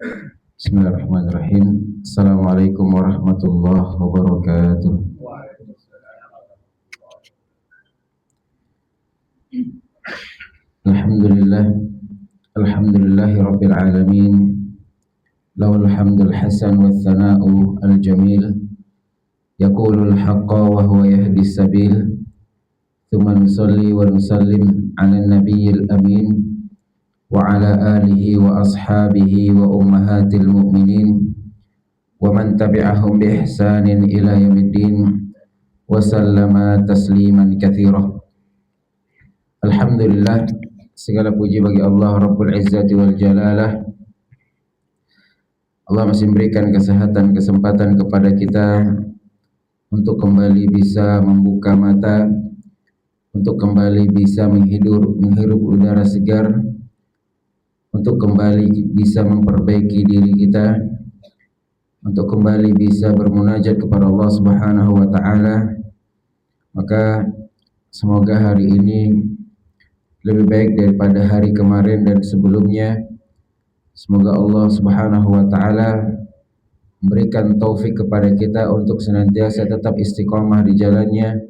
Bismillahirrahmanirrahim. Assalamualaikum warahmatullahi wabarakatuh. Alhamdulillah, alhamdulillahi rabbil alamin. Lahul hamdul hasan wa thana'u al-jamil. Yaqulul haqqa wa huwa yahdis sabil. Thumma nusalli wa nusallim ala nabiyyil amin wa ala alihi wa ashabihi wa ummahatil mu'minin wa man tabi'ahum bi ihsanin ila yaumiddin wa sallama tasliman katsira. Alhamdulillah, segala puji bagi Allah Rabbul Izzati wal Jalalah. Allah masih memberikan kesehatan, kesempatan kepada kita untuk kembali bisa membuka mata, untuk kembali bisa menghirup udara segar, untuk kembali bisa memperbaiki diri kita, untuk kembali bisa bermunajat kepada Allah Subhanahu wa taala. Maka semoga hari ini lebih baik daripada hari kemarin dan sebelumnya. Semoga Allah Subhanahu wa taala memberikan taufik kepada kita untuk senantiasa tetap istiqomah di jalannya,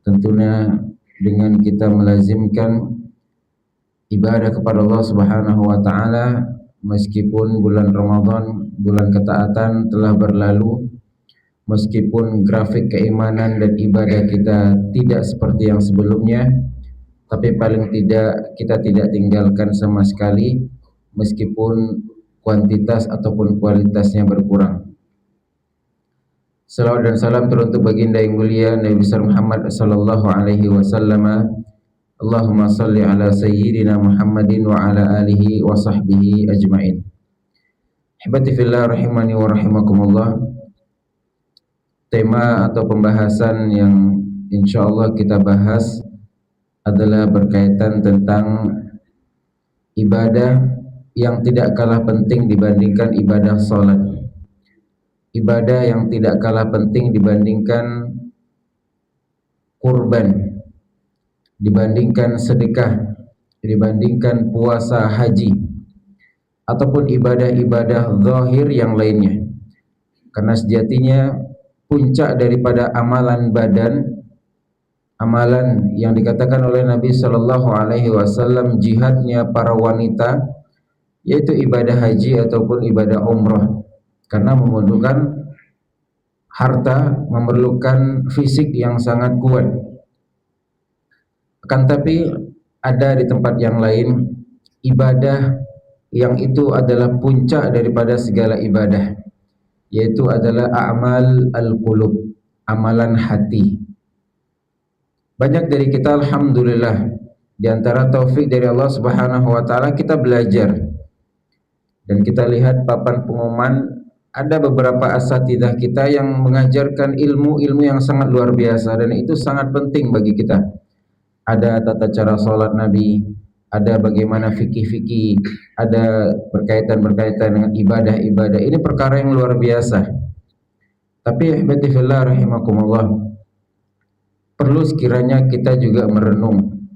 tentunya dengan kita melazimkan ibadah kepada Allah Subhanahu wa taala meskipun bulan Ramadan, bulan ketaatan telah berlalu, meskipun grafik keimanan dan ibadah kita tidak seperti yang sebelumnya, tapi paling tidak kita tidak tinggalkan sama sekali meskipun kuantitas ataupun kualitasnya berkurang. Salawat dan salam teruntuk baginda yang mulia Nabi besar Muhammad sallallahu alaihi wasallam. Allahumma salli ala sayyidina Muhammadin wa ala alihi wa sahbihi ajmain. Hibati fillah rahimani wa rahimakumullah. Tema atau pembahasan yang insyaallah kita bahas adalah berkaitan tentang ibadah yang tidak kalah penting dibandingkan ibadah salat. Ibadah yang tidak kalah penting dibandingkan kurban, dibandingkan sedekah, dibandingkan puasa haji, ataupun ibadah-ibadah zahir yang lainnya. Karena sejatinya puncak daripada amalan badan, amalan yang dikatakan oleh Nabi Shallallahu Alaihi Wasallam jihadnya para wanita, yaitu ibadah haji ataupun ibadah umrah, karena membutuhkan harta, memerlukan fisik yang sangat kuat. Akan tapi ada di tempat yang lain ibadah yang itu adalah puncak daripada segala ibadah, yaitu adalah a'mal al-qulub, amalan hati. Banyak dari kita alhamdulillah di antara taufik dari Allah Subhanahu wa taala kita belajar dan kita lihat papan pengumuman ada beberapa asatidzah kita yang mengajarkan ilmu-ilmu yang sangat luar biasa dan itu sangat penting bagi kita. Ada tata cara salat Nabi, ada bagaimana fikih-fikih, ada berkaitan dengan ibadah-ibadah. Ini perkara yang luar biasa. Tapi ihbati fillah rahimakumullah, perlu sekiranya kita juga merenung,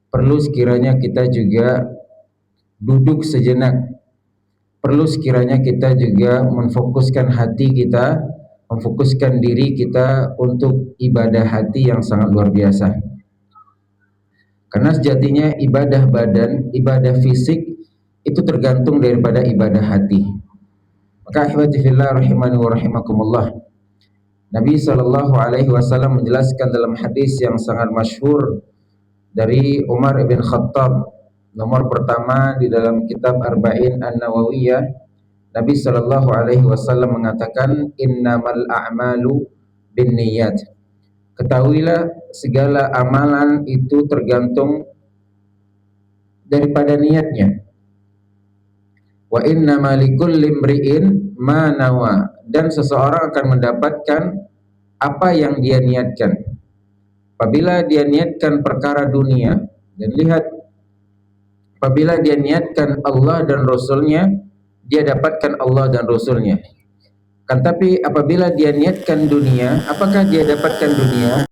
perlu sekiranya kita juga duduk sejenak, perlu sekiranya kita juga memfokuskan hati kita, memfokuskan diri kita untuk ibadah hati yang sangat luar biasa. Karena sejatinya ibadah badan, ibadah fisik itu tergantung daripada ibadah hati. Maka ahibati fillah rahimani wa rahimakumullah, Nabi sallallahu alaihi wasallam menjelaskan dalam hadis yang sangat masyhur dari Umar bin Khattab, nomor pertama di dalam kitab Arba'in An-Nawawiyah. Nabi sallallahu alaihi wasallam mengatakan innamal a'malu binniyat. Ketahuilah segala amalan itu tergantung daripada niatnya. Wa innama likulli imri'in ma nawa, dan seseorang akan mendapatkan apa yang dia niatkan. Apabila dia niatkan perkara dunia, dan lihat, apabila dia niatkan Allah dan Rasulnya, dia dapatkan Allah dan Rasulnya. Kan tapi apabila dia niatkan dunia, apakah dia dapatkan dunia?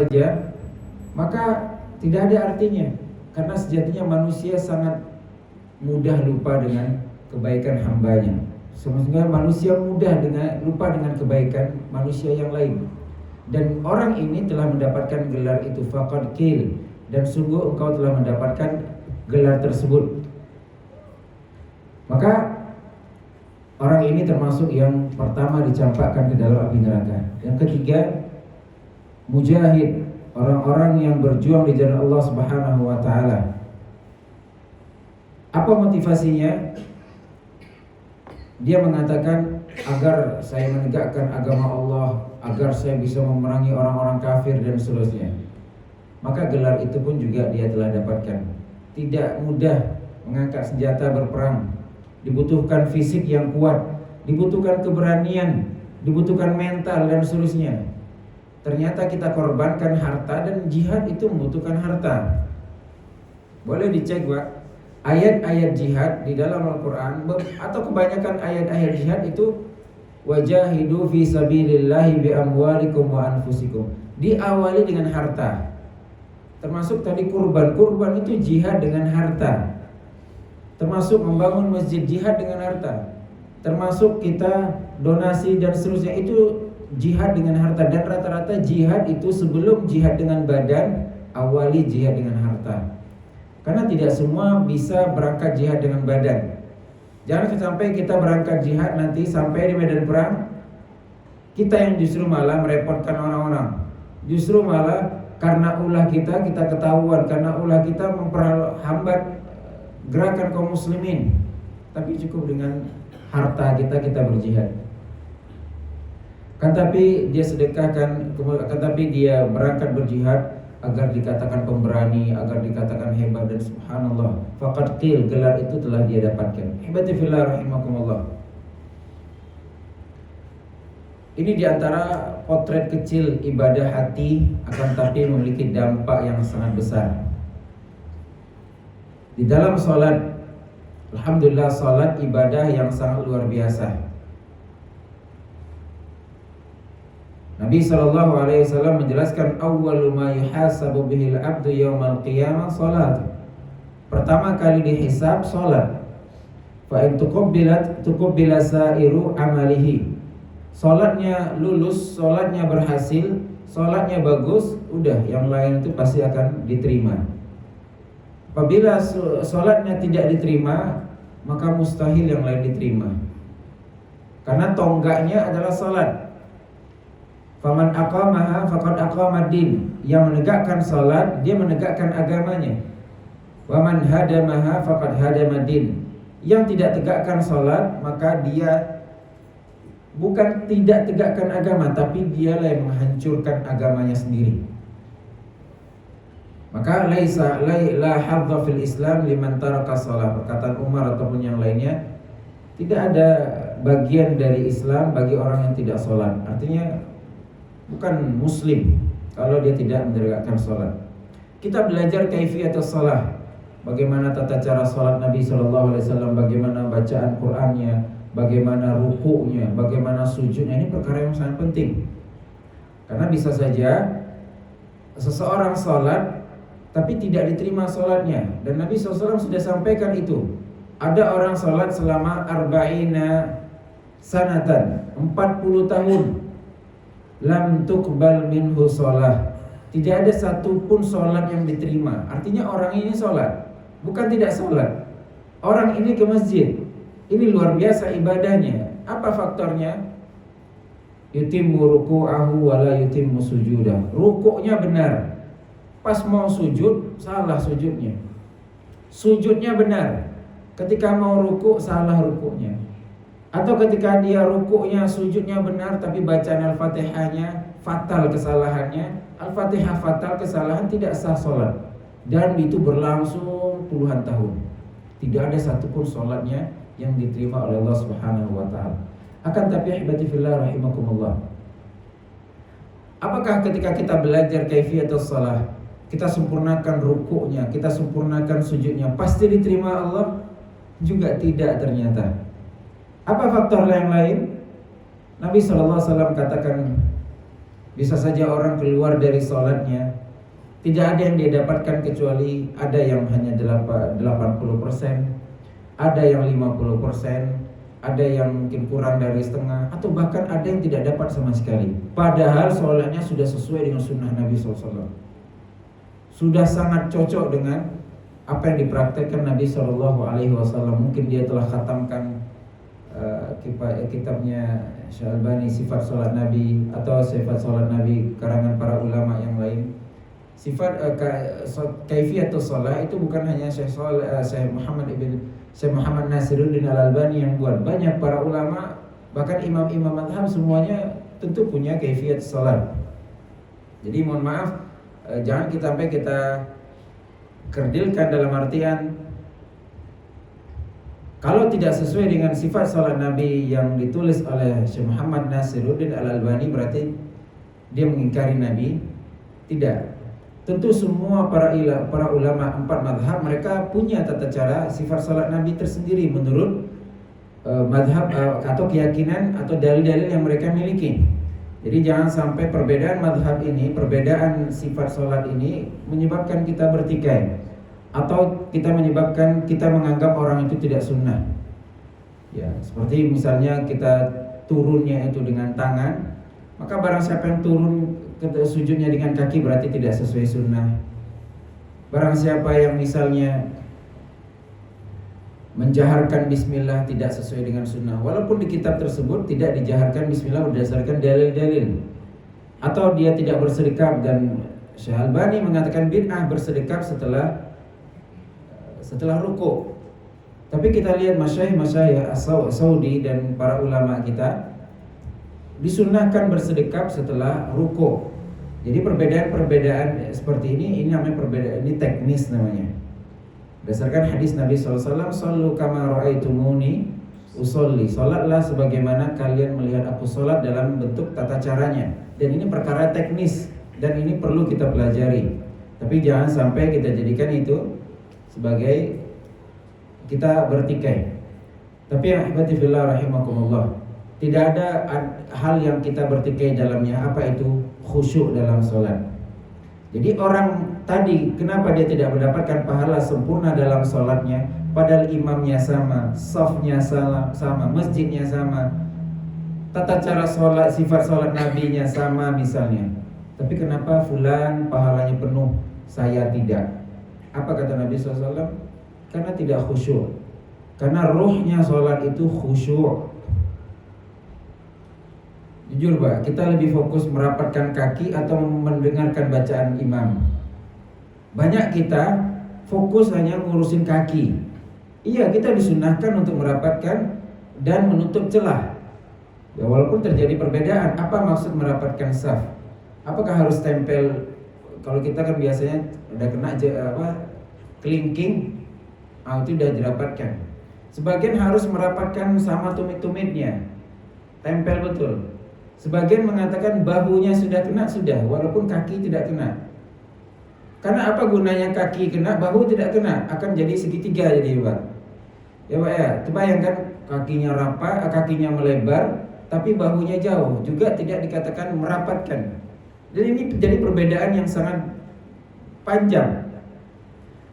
saja, maka tidak ada artinya. Karena sejatinya manusia sangat mudah lupa dengan kebaikan hambanya. Sebenarnya manusia mudah lupa dengan kebaikan manusia yang lain. Dan orang ini telah mendapatkan gelar itu, faqad qil, dan sungguh engkau telah mendapatkan gelar tersebut. Maka orang ini termasuk yang pertama dicampakkan ke dalam api neraka. Yang ketiga, mujahid, orang-orang yang berjuang di jalan Allah Subhanahu wa taala. Apa motivasinya? Dia mengatakan, agar saya menegakkan agama Allah, agar saya bisa memerangi orang-orang kafir dan seterusnya. Maka gelar itu pun juga dia telah dapatkan. Tidak mudah mengangkat senjata berperang. Dibutuhkan fisik yang kuat, dibutuhkan keberanian, dibutuhkan mental dan seterusnya. Ternyata kita korbankan harta, dan jihad itu membutuhkan harta. Boleh dicek, Pak. Ayat-ayat jihad di dalam Al-Quran, atau kebanyakan ayat-ayat jihad itu wajahidu fi sabilillahi bi amwalikum wa anfusikum, diawali dengan harta. Termasuk tadi kurban itu jihad dengan harta. Termasuk membangun masjid, jihad dengan harta. Termasuk kita donasi dan seterusnya, itu jihad dengan harta. Dan rata-rata jihad itu sebelum jihad dengan badan, awali jihad dengan harta. Karena tidak semua bisa berangkat jihad dengan badan. Jangan sampai kita berangkat jihad, nanti sampai di medan perang kita yang justru malah merepotkan orang-orang. Justru malah karena ulah kita ketahuan, karena ulah kita memperhambat gerakan kaum muslimin. Tapi cukup dengan harta kita berjihad. Kan tapi dia sedekahkan, kan tapi dia berangkat berjihad agar dikatakan pemberani, agar dikatakan hebat, dan subhanallah, faqad qil, gelar itu telah dia dapatkan. Hibati fillah rahimakumullah. Ini diantara potret kecil ibadah hati, akan tapi memiliki dampak yang sangat besar. Di dalam sholat, alhamdulillah, sholat ibadah yang sangat luar biasa. Nabi SAW menjelaskan, awwalu ma yuhasabu bihil abdu yawmal qiyamah salat. Pertama kali dihisab salat. Fa in tuqabbila sa'iru amalihi. Salatnya lulus, salatnya berhasil, salatnya bagus, udah yang lain itu pasti akan diterima. Apabila salatnya tidak diterima, maka mustahil yang lain diterima. Karena tonggaknya adalah salat. Faman aqamaha faqad aqamad din. Yang menegakkan salat, dia menegakkan agamanya. Wa man hadamaha faqad hadamad din. Yang tidak tegakkan salat, maka dia bukan tidak tegakkan agama, tapi dialah yang menghancurkan agamanya sendiri. Maka la hadza fil Islam liman taraka salat. Perkataan Umar ataupun yang lainnya, tidak ada bagian dari Islam bagi orang yang tidak salat. Artinya bukan muslim kalau dia tidak menegakkan salat. Kita belajar kaifiyatus shalah, bagaimana tata cara salat Nabi SAW, bagaimana bacaan Qur'annya, bagaimana rukuknya, bagaimana sujudnya. Ini perkara yang sangat penting. Karena bisa saja seseorang salat tapi tidak diterima salatnya, dan Nabi SAW sudah sampaikan itu. Ada orang salat selama arba'ina sanatan, 40 tahun, lam tuqbal minhu shalah. Tidak ada satupun sholat yang diterima. Artinya orang ini sholat, bukan tidak sholat. Orang ini ke masjid, ini luar biasa ibadahnya. Apa faktornya? Yutimmu ruku'ahu wa la yutimmu sujudah. Rukuknya benar, pas mau sujud salah sujudnya. Sujudnya benar, ketika mau rukuk salah rukuknya. Atau ketika dia rukuknya, sujudnya benar, tapi bacaan Al-Fatihahnya fatal kesalahannya. Al-Fatihah fatal kesalahan, tidak sah sholat. Dan itu berlangsung puluhan tahun. Tidak ada satupun sholatnya yang diterima oleh Allah Subhanahu wa ta'ala. Akan tapi ahibati fillah rahimakumullah, apakah ketika kita belajar kaifiyatus shalah, kita sempurnakan rukuknya, kita sempurnakan sujudnya, pasti diterima Allah? Juga tidak ternyata. Apa faktor yang lain? Nabi SAW katakan, Bisa saja orang keluar dari sholatnya, tidak ada yang dia dapatkan kecuali ada yang hanya 80%, ada yang 50%, ada yang mungkin kurang dari setengah, atau bahkan ada yang tidak dapat sama sekali. Padahal sholatnya sudah sesuai dengan sunnah Nabi SAW, sudah sangat cocok dengan apa yang dipraktekkan Nabi SAW. Mungkin dia telah khatamkan kitabnya Syalbani, sifat sholat Nabi, atau sifat sholat Nabi karangan para ulama yang lain. Sifat kaifiyatus shalah itu bukan hanya Syekh Muhammad Nasiruddin Al-Albani yang buat. Banyak para ulama, bahkan imam-imam mazhab semuanya tentu punya kaifiyat salat. Jadi mohon maaf, jangan sampai kita kerdilkan dalam artian kalau tidak sesuai dengan sifat salat Nabi yang ditulis oleh Syekh Muhammad Nasiruddin Al-Albani berarti dia mengingkari Nabi. Tidak. Tentu semua para ulama empat mazhab mereka punya tata cara sifat salat Nabi tersendiri menurut mazhab atau keyakinan atau dalil-dalil yang mereka miliki. Jadi jangan sampai perbedaan mazhab ini, perbedaan sifat salat ini menyebabkan kita bertikai atau menyebabkan kita menganggap orang itu tidak sunnah. Ya, seperti misalnya kita turunnya itu dengan tangan, maka barang siapa yang turun sujudnya dengan kaki berarti tidak sesuai sunnah. Barang siapa yang misalnya menjaharkan bismillah tidak sesuai dengan sunnah, walaupun di kitab tersebut tidak dijaharkan bismillah berdasarkan dalil-dalil, atau dia tidak bersedekap, dan Syekh Albani mengatakan bid'ah bersedekap setelah ruku'. Tapi kita lihat masyayikh Saudi dan para ulama kita disunnahkan bersedekap setelah ruku'. Jadi perbedaan seperti ini namanya perbedaan, ini teknis namanya. Berdasarkan hadis Nabi SAW, "Shallu kama ra'aitumuni usolli." Salatlah sebagaimana kalian melihat aku salat, dalam bentuk tata caranya. Dan ini perkara teknis dan ini perlu kita pelajari. Tapi jangan sampai kita jadikan itu sebagai kita bertikai. Tapi ya ahbati fillah rahimakumullah, tidak ada hal yang kita bertikai dalamnya. Apa itu? Khusyuk dalam sholat. Jadi orang tadi kenapa dia tidak mendapatkan pahala sempurna dalam sholatnya, padahal imamnya sama, safnya sama, masjidnya sama, tata cara sholat, sifat sholat nabinya sama misalnya. Tapi kenapa fulan pahalanya penuh, saya tidak? Apa kata Nabi SAW? Karena tidak khusyuk. Karena ruhnya sholat itu khusyuk. Jujur Pak, kita lebih fokus merapatkan kaki atau mendengarkan bacaan imam. Banyak kita fokus hanya ngurusin kaki. Iya, kita disunahkan untuk merapatkan dan menutup celah. Ya, walaupun terjadi perbedaan, apa maksud merapatkan saf? Apakah harus tempel? Kalau kita kan biasanya udah kena kelingking, itu udah dirapatkan. Sebagian harus merapatkan sama tumit-tumitnya, tempel betul. Sebagian mengatakan bahunya sudah kena, sudah, walaupun kaki tidak kena. Karena apa gunanya kaki kena, bahu tidak kena? Akan jadi segitiga jadi Pak. Ya Pak ya, bayangkan kakinya rapat, kakinya melebar, tapi bahunya jauh, juga tidak dikatakan merapatkan. Jadi ini jadi perbedaan yang sangat panjang.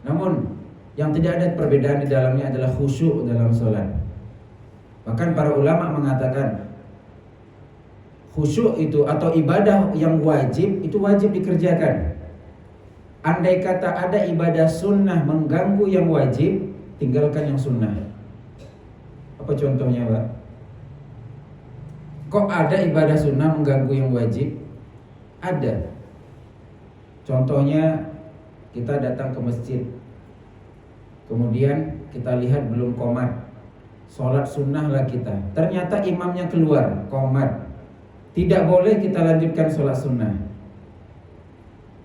Namun yang tidak ada perbedaan di dalamnya adalah khusyuk dalam sholat. Bahkan para ulama mengatakan khusyuk itu atau ibadah yang wajib itu wajib dikerjakan. Andai kata ada ibadah sunnah mengganggu yang wajib, tinggalkan yang sunnah. Apa contohnya Pak? Kok ada ibadah sunnah mengganggu yang wajib? Ada. Contohnya kita datang ke masjid, kemudian kita lihat belum qomat, sholat sunnah lah kita. Ternyata imamnya keluar, qomat. Tidak boleh kita lanjutkan sholat sunnah.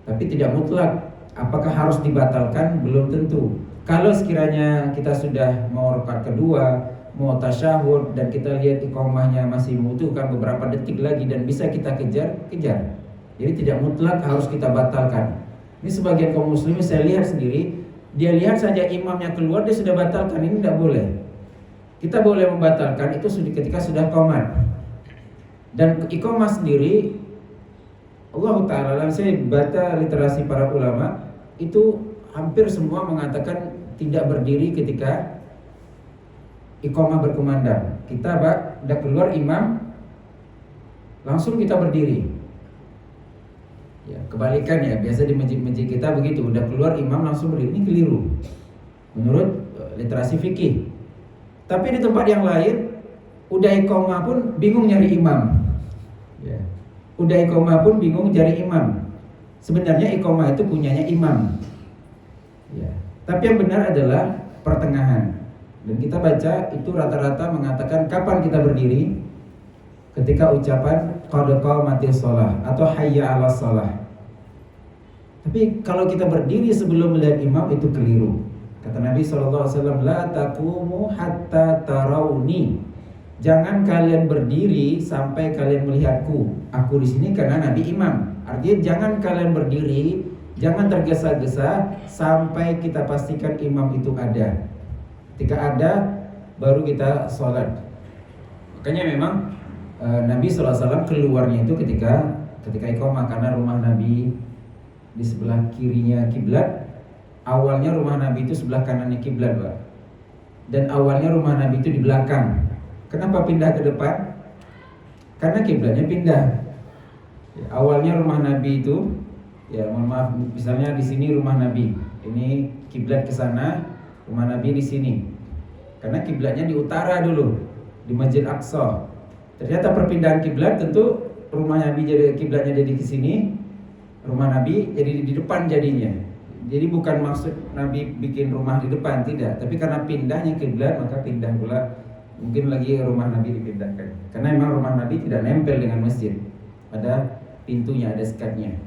Tapi tidak mutlak. Apakah harus dibatalkan? Belum tentu. Kalau sekiranya kita sudah mau rakaat kedua, mau tasyahud, dan kita lihat iqamahnya masih membutuhkan beberapa detik lagi dan bisa kita kejar. Jadi tidak mutlak harus kita batalkan. Ini sebagian kaum muslimin saya lihat sendiri, dia lihat saja imamnya keluar, dia sudah batalkan. Ini tidak boleh. Kita boleh membatalkan itu ketika sudah qomat. Dan iqamah sendiri Allah Ta'ala, saya baca literasi para ulama itu hampir semua mengatakan tidak berdiri ketika iqamah berkumandang. Kita udah keluar imam, langsung kita berdiri. Ya, kebalikan ya, biasa di masjid-masjid kita begitu, udah keluar imam langsung berdiri. Ini keliru menurut literasi fikih. Tapi di tempat yang lain, udah iqamah pun bingung nyari imam. Ya. Udah iqamah pun bingung cari imam. Sebenarnya iqamah itu punyanya imam. Ya. Tapi yang benar adalah pertengahan. Dan kita baca itu rata-rata mengatakan kapan kita berdiri? Ketika ucapan qad qamatis shalah atau hayya 'alas shalah. Tapi kalau kita berdiri sebelum melihat imam itu keliru. Kata Nabi SAW, la taqumu hatta tarawni. Jangan kalian berdiri sampai kalian melihatku. Aku di sini karena Nabi imam. Artinya jangan kalian berdiri, jangan tergesa-gesa sampai kita pastikan imam itu ada. Ketika ada, baru kita sholat. Makanya memang Nabi SAW keluarnya itu ketika iqamah, karena rumah Nabi di sebelah kirinya kiblat. Awalnya rumah Nabi itu sebelah kanannya kiblat, Pak. Dan awalnya rumah Nabi itu di belakang. Kenapa pindah ke depan? Karena kiblatnya pindah. Ya, awalnya rumah Nabi itu, ya mohon maaf, misalnya di sini rumah Nabi, ini kiblat ke sana, rumah Nabi di sini. Karena kiblatnya di utara dulu, di Masjid Aqsa. Ternyata perpindahan kiblat tentu rumah Nabi jadi kiblatnya jadi ke sini, rumah Nabi jadi di depan jadinya. Jadi bukan maksud Nabi bikin rumah di depan, tidak. Tapi karena pindahnya kiblat maka pindah pula. Mungkin lagi rumah Nabi dipindahkan. Karena memang rumah Nabi tidak nempel dengan masjid. Ada pintunya, ada sekatnya.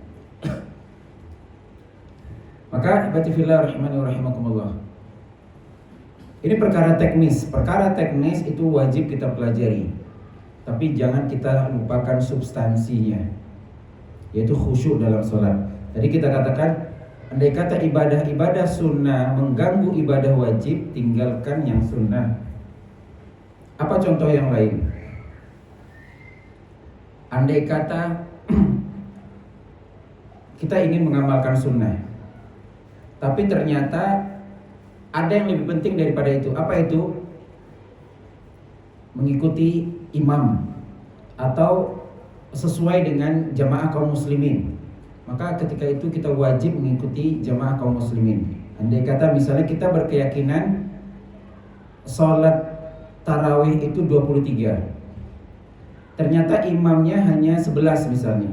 Maka ibadati fillah rahimani wa rahimakumullah. Ini perkara teknis. Perkara teknis itu wajib kita pelajari. Tapi jangan kita lupakan substansinya, yaitu khusyuk dalam sholat. Tadi kita katakan, andai kata ibadah-ibadah sunnah mengganggu ibadah wajib, tinggalkan yang sunnah. Apa contoh yang lain? Andai kata kita ingin mengamalkan sunnah, tapi ternyata ada yang lebih penting daripada itu. Apa itu? Mengikuti imam atau sesuai dengan jamaah kaum muslimin. Maka ketika itu kita wajib mengikuti jamaah kaum muslimin. Andai kata misalnya kita berkeyakinan sholat tarawih itu 23, ternyata imamnya hanya 11 misalnya.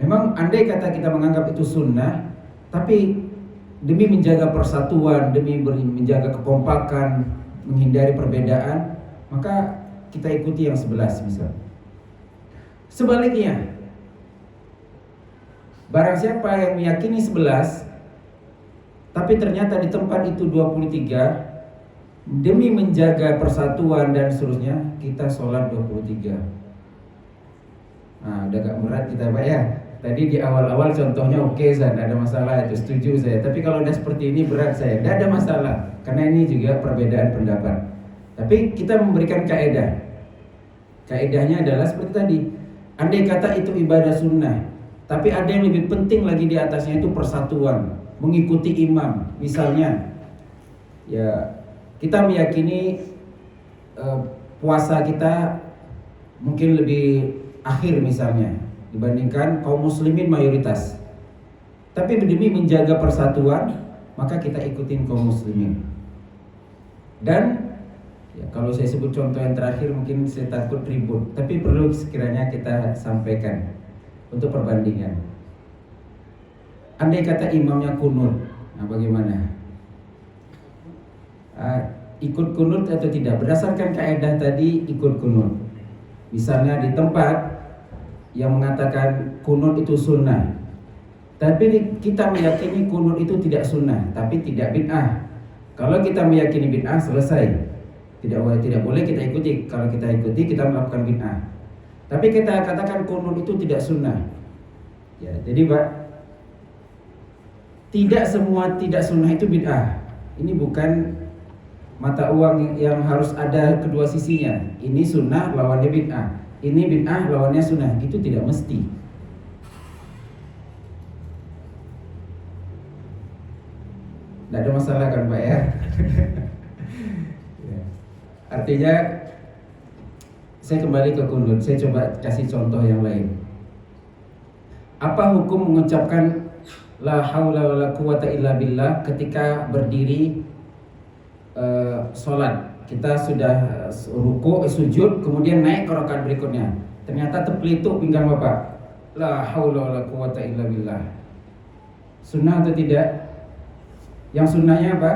Memang andai kata kita menganggap itu sunnah, tapi demi menjaga persatuan, demi menjaga kekompakan, menghindari perbedaan, maka kita ikuti yang 11 misalnya. Sebaliknya, barang siapa yang meyakini 11 tapi ternyata di tempat itu 23, demi menjaga persatuan dan seterusnya, kita sholat 23. Nah, udah gak berat kita Pak ya. Tadi di awal-awal contohnya oke, Zan, ada masalah, itu setuju saya. Tapi kalau udah seperti ini berat saya, tidak ada masalah. Karena ini juga perbedaan pendapat. Tapi kita memberikan kaedah. Kaedahnya adalah seperti tadi. Andai kata itu ibadah sunnah, tapi ada yang lebih penting lagi di atasnya, itu persatuan, mengikuti imam. Misalnya, ya kita meyakini puasa kita mungkin lebih akhir misalnya dibandingkan kaum muslimin mayoritas. Tapi demi menjaga persatuan, maka kita ikutin kaum muslimin. Dan ya, kalau saya sebut contoh yang terakhir mungkin saya takut ribut, tapi perlu sekiranya kita sampaikan untuk perbandingan. Andai kata imamnya kunut, nah bagaimana? Ikut kunut atau tidak? Berdasarkan kaidah tadi, ikut kunut. Misalnya di tempat yang mengatakan kunut itu sunnah, tapi kita meyakini kunut itu tidak sunnah, tapi tidak bid'ah. Kalau kita meyakini bid'ah, selesai. Tidak boleh kita ikuti. Kalau kita ikuti, kita melakukan bid'ah. Tapi kita katakan kunut itu tidak sunnah. Ya, jadi Pak, tidak semua tidak sunnah itu bid'ah. Ini bukan mata uang yang harus ada kedua sisinya. Ini sunnah lawannya bid'ah, ini bid'ah lawannya sunnah. Itu tidak mesti. Tidak ada masalah kan Pak ya? Ya. Artinya saya kembali ke kunut. Saya coba kasih contoh yang lain. Apa hukum mengucapkan la haula wala quwata illa billah ketika berdiri sholat? Kita sudah ruku, sujud, kemudian naik ke rakaat berikutnya. Ternyata terpelituk pinggang Bapak. La haula wala quwata illa billah. Sunnah atau tidak? Yang sunnahnya apa?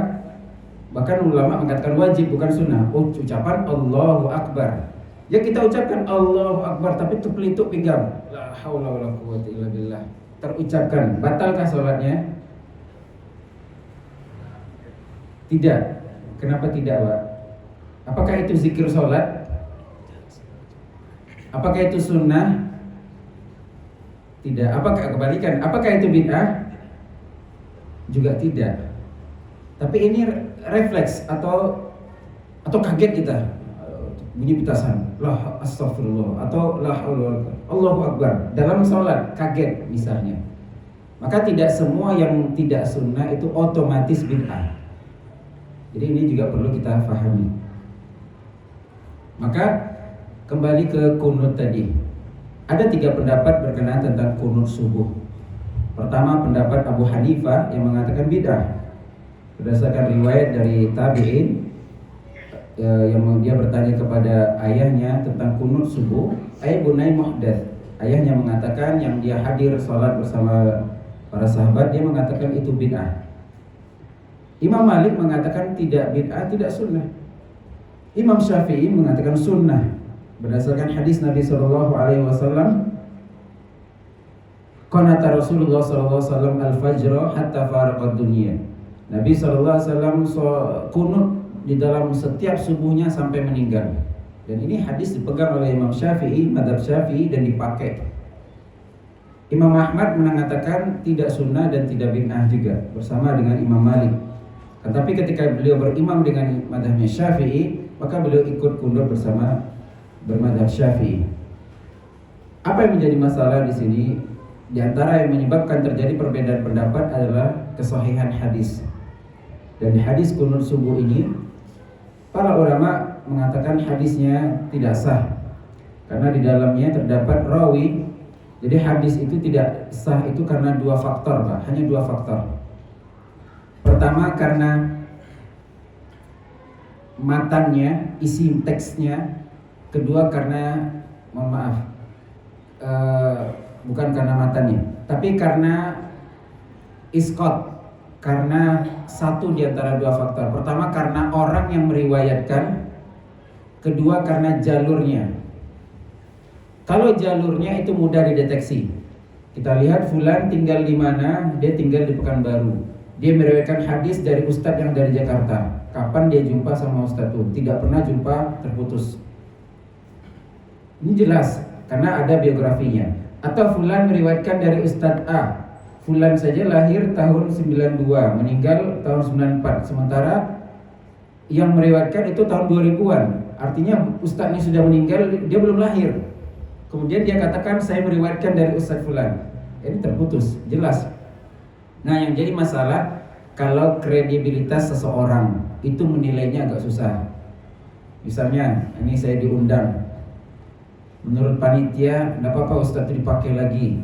Bahkan ulama mengatakan wajib, bukan sunnah. Ucapan Allahu Akbar. Ya kita ucapkan Allahu Akbar, tapi terpelituk pinggang. La haula wala quwata illa billah. Terucapkan. Batalkah sholatnya? Tidak. Kenapa tidak, Pak? Apakah itu zikir sholat? Apakah itu sunnah? Tidak. Apakah kebalikan? Apakah itu bid'ah? Juga tidak. Tapi ini refleks atau kaget kita. Bunyi petasan, la astagfirullah atau la haula Allahu Akbar dalam sholat, kaget misalnya. Maka tidak semua yang tidak sunnah itu otomatis bid'ah. Jadi ini juga perlu kita pahami. Maka kembali ke kunut tadi. Ada 3 pendapat berkenaan tentang kunut subuh. Pertama, pendapat Abu Hanifah yang mengatakan bid'ah. Berdasarkan riwayat dari tabi'in yang dia bertanya kepada ayahnya tentang kunut subuh, ayah bunai muhdats. Ayahnya mengatakan yang dia hadir sholat bersama para sahabat, dia mengatakan itu bid'ah. Imam Malik mengatakan tidak bid'ah, tidak sunnah. Imam Syafi'i mengatakan sunnah berdasarkan hadis Nabi SAW. Qanata Rasulullah SAW al-fajr hatta faraqad dunya. Nabi SAW kunut di dalam setiap subuhnya sampai meninggal. Dan ini hadis dipegang oleh Imam Syafi'i, mazhab Syafi'i, dan dipakai. Imam Ahmad mengatakan tidak sunnah dan tidak bid'ah juga bersama dengan Imam Malik. Tetapi ketika beliau berimam dengan mazhabnya Syafi'i, maka beliau ikut kunut bersama bermadzhab Syafi'i. Apa yang menjadi masalah di sini? Di antara yang menyebabkan terjadi perbedaan pendapat adalah kesahihan hadis. Dan di hadis kunut subuh ini, para ulama mengatakan hadisnya tidak sah karena di dalamnya terdapat rawi. Jadi hadis itu tidak sah itu karena 2 faktor, Pak. Hanya 2 faktor. Pertama karena matannya, isi teksnya. Kedua karena, mohon maaf, bukan karena matannya, tapi karena iskot. Karena satu di antara 2 faktor. Pertama karena orang yang meriwayatkan. Kedua karena jalurnya. Kalau jalurnya itu mudah dideteksi. Kita lihat fulan tinggal di mana, dia tinggal di Pekanbaru. Dia meriwayatkan hadis dari ustadz yang dari Jakarta. Kapan dia jumpa sama ustadz itu? Tidak pernah jumpa, terputus. Ini jelas karena ada biografinya. Atau fulan meriwayatkan dari ustadz A. Fulan saja lahir tahun 92, meninggal tahun 94. Sementara yang meriwayatkan itu tahun 2000-an. Artinya ustadznya sudah meninggal, dia belum lahir. Kemudian dia katakan saya meriwayatkan dari ustadz fulan. Ini terputus, jelas. Nah, yang jadi masalah kalau kredibilitas seseorang itu menilainya agak susah. Misalnya, ini saya diundang. Menurut panitia, tidak apa-apa ustadz itu dipakai lagi.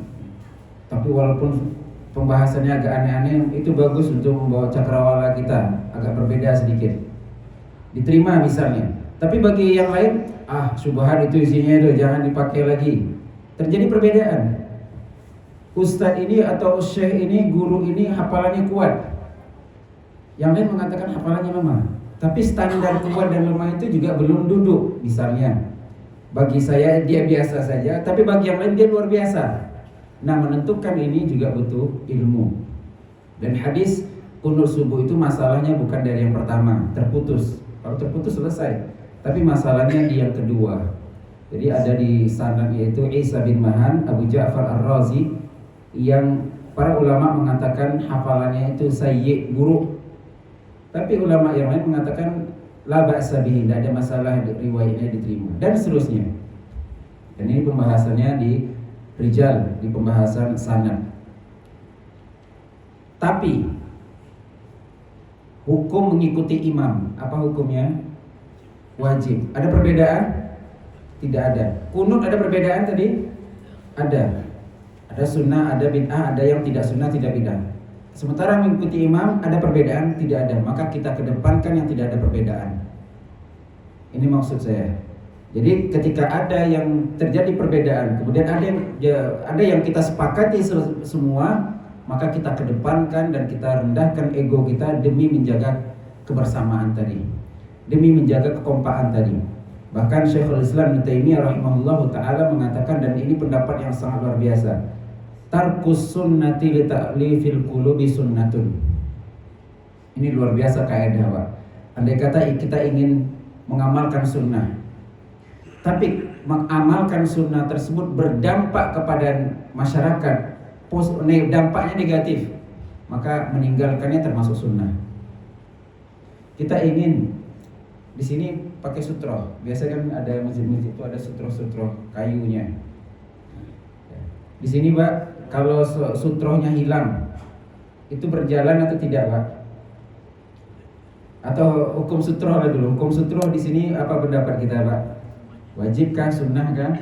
Tapi walaupun pembahasannya agak aneh-aneh, itu bagus untuk membawa cakrawala kita agak berbeda sedikit, diterima misalnya. Tapi bagi yang lain, syubhat itu isinya itu jangan dipakai lagi. Terjadi perbedaan. Ustadz ini atau syekh ini, guru ini hafalannya kuat, yang lain mengatakan hafalannya lemah. Tapi standar kuat dan lemah itu juga belum duduk. Misalnya bagi saya dia biasa saja, tapi bagi yang lain dia luar biasa. Nah, menentukan ini juga butuh ilmu. Dan hadis kunut subuh itu masalahnya bukan dari yang pertama, terputus. Kalau terputus selesai. Tapi masalahnya di yang kedua. Jadi ada di sanad yaitu Isa bin Mahan, Abu Ja'far Ar-Razi, yang para ulama mengatakan hafalannya itu sayyi, buruk. Tapi ulama yang lain mengatakan la ba'sa bihi, tidak ada masalah, riwayatnya diterima, dan seterusnya. Dan ini pembahasannya di rijal, di pembahasan sanad. Tapi Hukum mengikuti imam, apa hukumnya? Wajib. Ada perbedaan? Tidak ada. Kunut ada perbedaan tadi? Ada. Ada sunnah, ada bid'ah, ada yang tidak sunnah, tidak bid'ah. Sementara mengikuti imam ada perbedaan? Tidak ada. Maka kita kedepankan yang tidak ada perbedaan. Ini maksud saya. Jadi ketika ada yang terjadi perbedaan, kemudian ada yang kita sepakati semua, maka kita kedepankan dan kita rendahkan ego kita demi menjaga kebersamaan tadi, demi menjaga kekompakan tadi. Bahkan Syekhul Islam Ibnu Taimiyah rahimahullahu taala mengatakan, dan ini pendapat yang sangat luar biasa, tarkus sunnati li ta'lifil qulubi sunnatun. Ini luar biasa kaidah, Pak. Andai kata kita ingin mengamalkan sunnah, tapi mengamalkan sunnah tersebut berdampak kepada masyarakat, dampaknya negatif, maka meninggalkannya termasuk sunnah. Kita ingin di sini pakai sutroh. Biasa kan ada masjid-masjid itu ada sutroh-sutroh kayunya. Di sini, Pak, kalau sutrohnya hilang, itu berjalan atau tidak, Pak? Atau hukum sutroh lah dulu. Hukum sutroh di sini apa pendapat kita, Pak? Wajib kah, sunnah kah?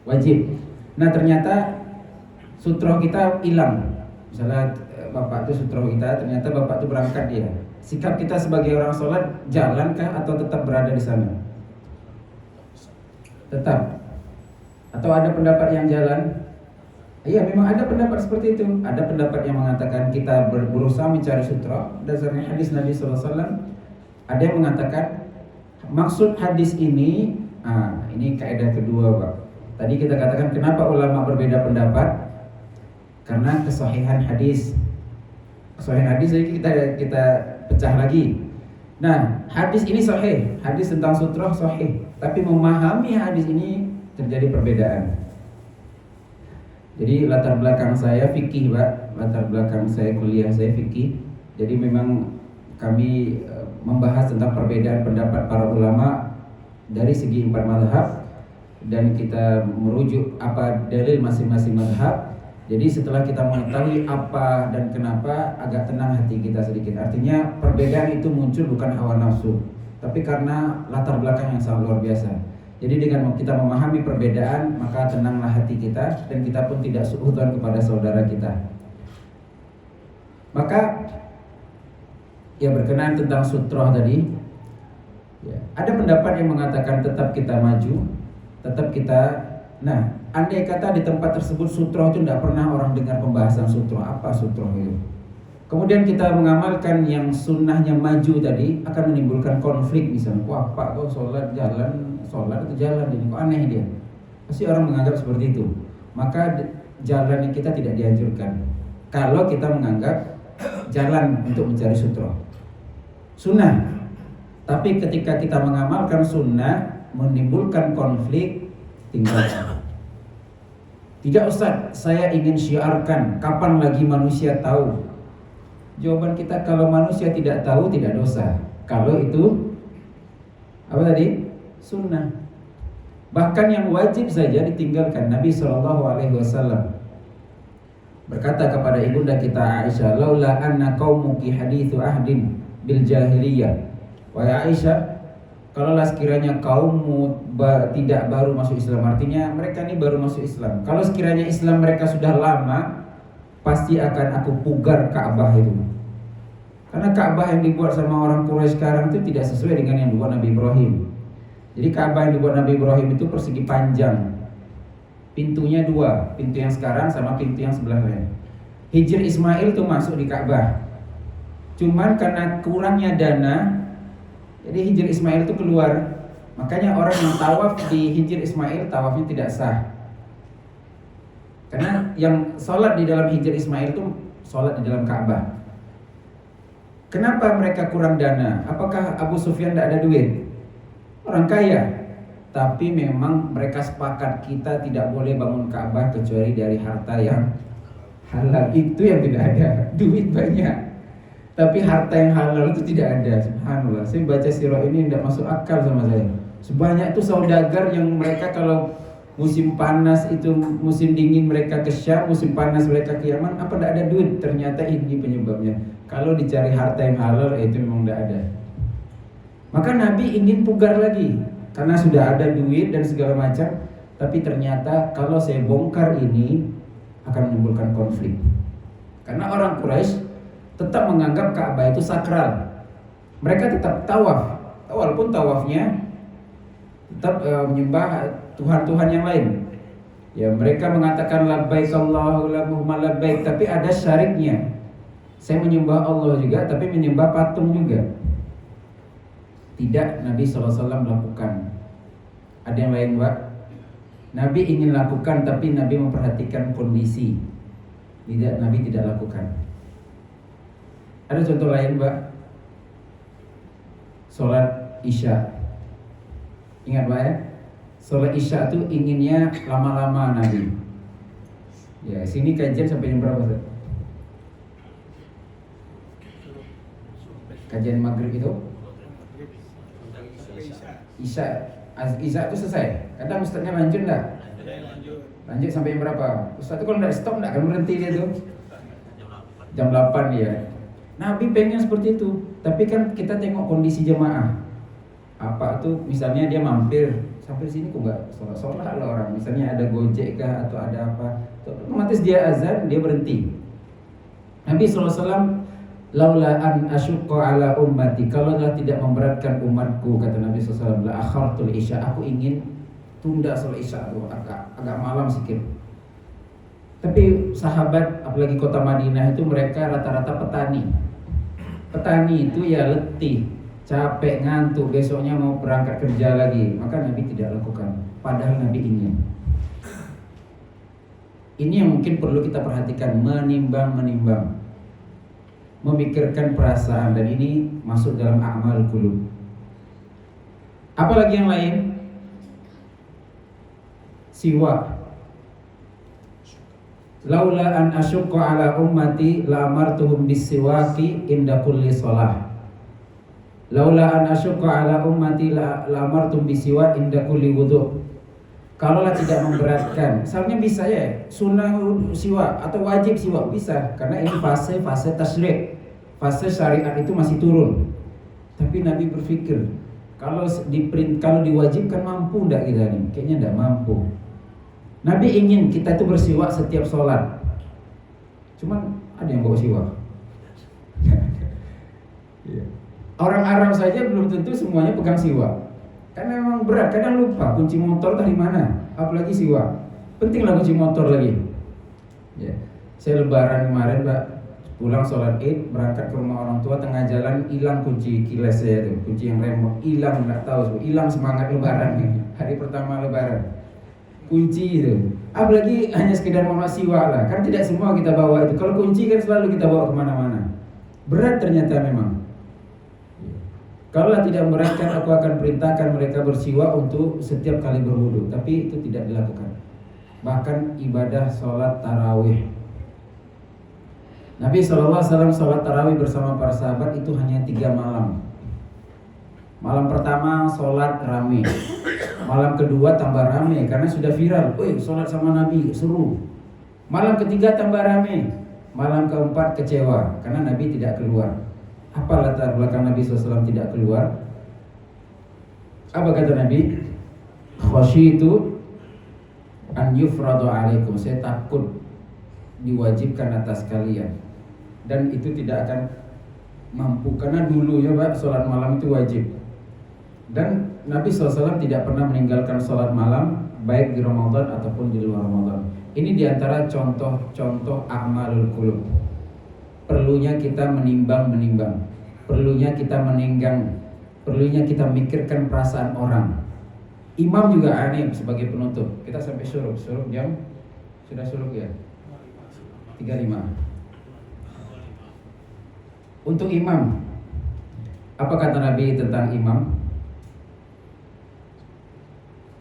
Wajib. Nah, ternyata sutroh kita hilang. Misalnya bapak itu sutroh kita, ternyata bapak itu berangkat dia. Sikap kita sebagai orang sholat, jalankah atau tetap berada di sana? Tetap. Atau ada pendapat yang jalan? Iya, memang ada pendapat seperti itu. Ada pendapat yang mengatakan kita berusaha mencari sutroh berdasarkan hadis Nabi SAW. Ada yang mengatakan maksud hadis ini, ini kaidah kedua, Pak. Tadi kita katakan kenapa ulama berbeda pendapat? Karena kesahihan hadis. Kesahihan hadis kita pecah lagi. Nah, hadis ini sahih, hadis tentang sutroh sahih, tapi memahami hadis ini terjadi perbedaan. Jadi latar belakang saya fikih, Pak. Latar belakang saya kuliah saya fikih. Jadi memang kami membahas tentang perbedaan pendapat para ulama dari segi 4 mazhab, dan kita merujuk apa dalil masing-masing mazhab. Jadi setelah kita mengetahui apa dan kenapa, agak tenang hati kita sedikit. Artinya perbedaan itu muncul bukan hawa nafsu, tapi karena latar belakang yang sangat luar biasa. Jadi dengan kita memahami perbedaan, maka tenanglah hati kita, dan kita pun tidak suudzon kepada saudara kita. Maka ya, berkenaan tentang sutroh tadi, ya, ada pendapat yang mengatakan tetap kita maju, tetap kita. Nah, andai kata di tempat tersebut sutroh itu tidak pernah orang dengar pembahasan sutroh, apa sutroh itu, kemudian kita mengamalkan yang sunnahnya maju tadi, akan menimbulkan konflik. Misalnya, wah Pak, kok sholat atau jalan ini, kok aneh dia. Pasti orang menganggap seperti itu. Maka jalan kita tidak dianjurkan kalau kita menganggap jalan untuk mencari sutroh sunnah. Tapi ketika kita mengamalkan sunnah menimbulkan konflik, tinggalkan. Tidak, Ustaz, saya ingin syiarkan, kapan lagi manusia tahu? Jawaban kita, kalau manusia tidak tahu tidak dosa. Kalau itu apa tadi? Sunnah. Bahkan yang wajib saja ditinggalkan. Nabi SAW berkata kepada ibunda kita Aisyah, laula anna qaumuki hadithu ahdin bil jahiliyah. Wahai Aisyah, kalaulah sekiranya kaummu tidak baru masuk Islam, artinya mereka ini baru masuk Islam. Kalau sekiranya Islam mereka sudah lama, pasti akan aku pugar Ka'bah itu. Karena Ka'bah yang dibuat sama orang Quraisy sekarang itu tidak sesuai dengan yang dibuat Nabi Ibrahim. Jadi Ka'bah yang dibuat Nabi Ibrahim itu persegi panjang, pintunya 2, pintu yang sekarang sama pintu yang sebelahnya. Hijr Ismail tuh masuk di Ka'bah. Cuman karena kurangnya dana, jadi Hijr Ismail itu keluar. Makanya orang yang tawaf di Hijr Ismail, tawafnya tidak sah. Karena yang sholat di dalam Hijr Ismail itu sholat di dalam Ka'bah. Kenapa mereka kurang dana? Apakah Abu Sufyan tidak ada duit? Orang kaya. Tapi memang mereka sepakat, kita tidak boleh bangun Ka'bah kecuali dari harta yang halal. Itu yang tidak ada. Duit banyak, tapi harta yang halal itu tidak ada. Subhanallah, saya baca sirah ini tidak masuk akal sama saya. Sebanyak itu saudagar yang mereka kalau musim panas itu, musim dingin mereka ke Syam, musim panas mereka ke Yaman, apa tidak ada duit? Ternyata ini penyebabnya. Kalau dicari harta yang halal itu memang tidak ada. Maka Nabi ingin pugar lagi karena sudah ada duit dan segala macam. Tapi ternyata kalau saya bongkar ini akan menimbulkan konflik. Karena orang Quraisy tetap menganggap Ka'bah itu sakral. Mereka tetap tawaf, walaupun tawafnya tetap menyembah Tuhan-Tuhan yang lain. Ya, mereka mengatakan labbaik Allahumma labbaik, tapi ada syariknya. Saya menyembah Allah juga, tapi menyembah patung juga. Tidak, Nabi SAW melakukan. Ada yang lain, Pak? Nabi ingin lakukan, tapi Nabi memperhatikan kondisi. Tidak, Nabi tidak lakukan. Ada contoh lain, Pak? Sholat Isya. Ingat, Pak ya? Sholat Isya itu inginnya lama-lama Nabi. Ya, sini kajian sampai jam berapa, Ustaz? Kajian maghrib itu? Isya. Isya itu selesai. Kadang Ustaznya lanjut enggak? Lanjut sampai jam berapa? Ustaz itu kalau enggak stop enggak akan berhenti dia tuh. Jam 8 dia. Nabi pengen seperti itu. Tapi kan kita tengok kondisi jemaah. Apa tuh misalnya dia mampir sampai sini kok enggak sholat lah orang. Misalnya ada Gojek kah atau ada apa. Otomatis dia azan, dia berhenti. Nabi SAW laula an asyqa ala ummati, kalau telah tidak memberatkan umatku, kata Nabi SAW, la akhartul isya, aku ingin tunda sholat isya itu agak malam sedikit. Tapi sahabat apalagi kota Madinah itu mereka rata-rata petani. Petani itu ya letih, capek, ngantuk, besoknya mau berangkat kerja lagi. Maka Nabi tidak lakukan, padahal Nabi ingin. Ini yang mungkin perlu kita perhatikan, menimbang, memikirkan perasaan, dan ini masuk dalam a'mal qulub. Apalagi yang lain? Siwak. Laula an asyqa ala ummati la amartuhum bis-siwaki inda kulli shalah. Laula an asyqa ala ummati la amartum bis-siwak inda kulli wudu. Kalaulah tidak memberatkan, misalnya bisa ya sunnah siwak atau wajib siwak bisa, karena ini fase tasyri', fase syariat itu masih turun. Tapi Nabi berpikir kalau diwajibkan mampu enggak kita nih? Kayaknya enggak mampu. Nabi ingin kita itu bersiwak setiap sholat. Cuman ada yang bawa siwak. Orang Arab saja belum tentu semuanya pegang siwak. Karena memang berat, kadang lupa kunci motor dari mana, apalagi siwak. Pentinglah kunci motor lagi. Ya. Saya lebaran kemarin, Pak, pulang sholat Id, berangkat ke rumah orang tua, tengah jalan hilang kunci kiles saya itu, kunci yang remote hilang, nggak tahu, hilang semangat lebaran nih, hari pertama lebaran. Kunci itu, apalagi hanya sekedar mau siwak lah, kan tidak semua kita bawa itu. Kalau kunci kan selalu kita bawa kemana-mana. Berat ternyata memang. Kalau tidak memberatkan, aku akan perintahkan mereka bersiwak untuk setiap kali berwudu. Tapi itu tidak dilakukan. Bahkan ibadah sholat tarawih, Nabi SAW sholat tarawih bersama para sahabat itu hanya 3 malam. Malam pertama sholat rame, malam kedua tambah rame karena sudah viral. Woi, sholat sama Nabi seru. Malam ketiga tambah rame, malam keempat kecewa karena Nabi tidak keluar. Apa latar belakang Nabi SAW tidak keluar? Apa kata Nabi? Khasyitu an yufradu alaikum, saya takut diwajibkan atas kalian, dan itu tidak akan mampu. Karena dulu ya Pak, sholat malam itu wajib. Dan Nabi SAW tidak pernah meninggalkan sholat malam, baik di Ramadan ataupun di luar Ramadan. Ini diantara contoh-contoh a'malul qulub. Perlunya kita menimbang, perlunya kita menenggang, perlunya kita mikirkan perasaan orang. Imam juga aneh sebagai penutup. Kita sampai syuruk jam, sudah syuruk ya? 35. Untuk imam, apa kata Nabi tentang imam?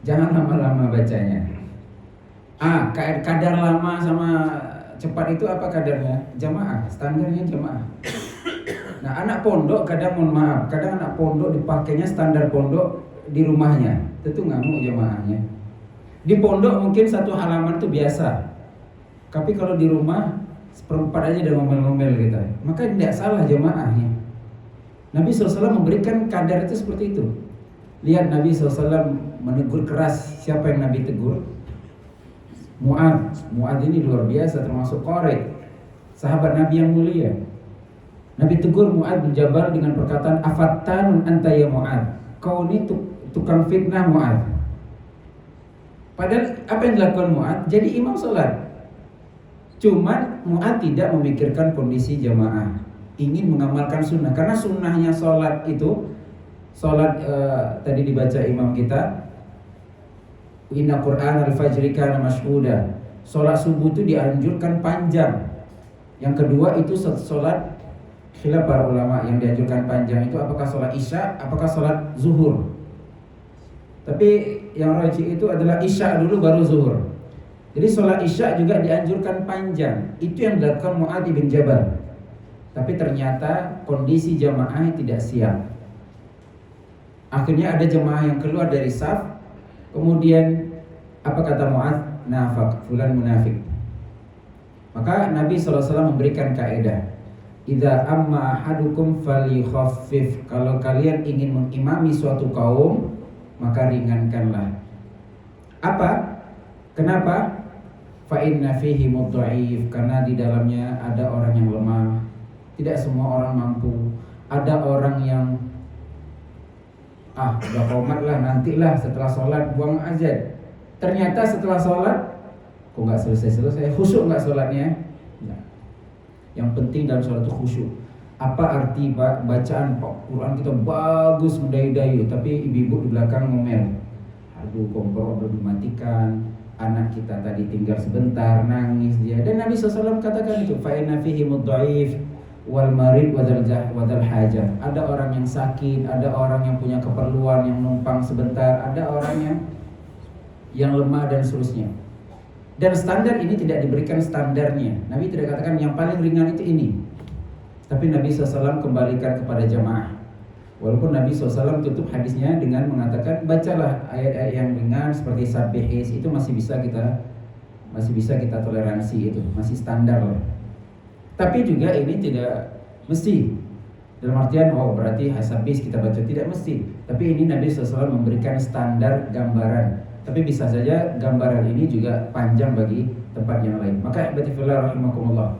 Jangan lama-lama bacanya. Kadar lama sama cepat itu apa kadarnya? Jamaah, standarnya jamaah. Nah, anak pondok kadang, mohon maaf, kadang anak pondok dipakainya standar pondok di rumahnya, tentu ngamuk jamaahnya. Di pondok mungkin 1 halaman itu biasa, tapi kalau di rumah seperempat aja udah ngomel-ngomel kita. Maka tidak salah jamaahnya. Nabi SAW memberikan kadar itu seperti itu. Lihat Nabi SAW menegur keras. Siapa yang Nabi tegur? Mu'ad. Mu'ad ini luar biasa, termasuk Qari, sahabat Nabi yang mulia. Nabi tegur Mu'ad bin Jabal dengan perkataan, afattanun anta ya Mu'ad, kau ini tukang fitnah Mu'ad. Padahal apa yang dilakukan Mu'ad? Jadi imam sholat. Cuman Mu'ad tidak memikirkan kondisi jamaah, ingin mengamalkan sunnah. Karena sunnahnya sholat itu, sholat tadi dibaca imam kita, inna Qur'an al-fajri kana mashhuda. Sholat subuh itu dianjurkan panjang. Yang kedua itu sholat, khilaf para ulama, yang dianjurkan panjang itu apakah sholat isya, apakah sholat zuhur. Tapi yang rajih itu adalah isya dulu baru zuhur. Jadi sholat isya juga dianjurkan panjang. Itu yang dilakukan Mu'adz bin Jabal. Tapi ternyata kondisi jamaah tidak siap. Akhirnya ada jamaah yang keluar dari saf. Kemudian apa kata Mu'adz? Nafaq, fulan munafik. Maka Nabi SAW memberikan kaidah, idza amma ahadukum falyukhaffif. Kalau kalian ingin mengimami suatu kaum, maka ringankanlah. Apa? Kenapa? Fa inna fihi mudha'if, karena di dalamnya ada orang yang lemah. Tidak semua orang mampu. Ada orang yang udah komat lah, nantilah setelah sholat buang azan. Ternyata setelah sholat kok nggak selesai, khusyuk nggak sholatnya? Nah, yang penting dalam sholat itu khusyuk. Apa arti bacaan Quran kita bagus mendayu-dayu, tapi ibu-ibu di belakang ngomel, aduh kompor udah dimatikan, anak kita tadi tinggal sebentar nangis dia. Dan Nabi SAW katakan itu, fa inna fihi mudha'if wal marid wadal hajah. Ada orang yang sakit, ada orang yang punya keperluan yang numpang sebentar, ada orang yang lemah dan seterusnya. Dan standar ini tidak diberikan standarnya. Nabi tidak katakan yang paling ringan itu ini. Tapi Nabi SAW kembalikan kepada jamaah. Walaupun Nabi SAW tutup hadisnya dengan mengatakan, bacalah ayat-ayat yang ringan seperti Sabbihis, itu masih bisa kita toleransi, itu masih standar lah. Tapi juga ini tidak mesti. Dalam artian berarti Sabbihis kita baca, tidak mesti. Tapi ini Nabi SAW memberikan standar gambaran. Tapi bisa saja gambaran ini juga panjang bagi tempat yang lain. Maka ibadillah rahimakumullah,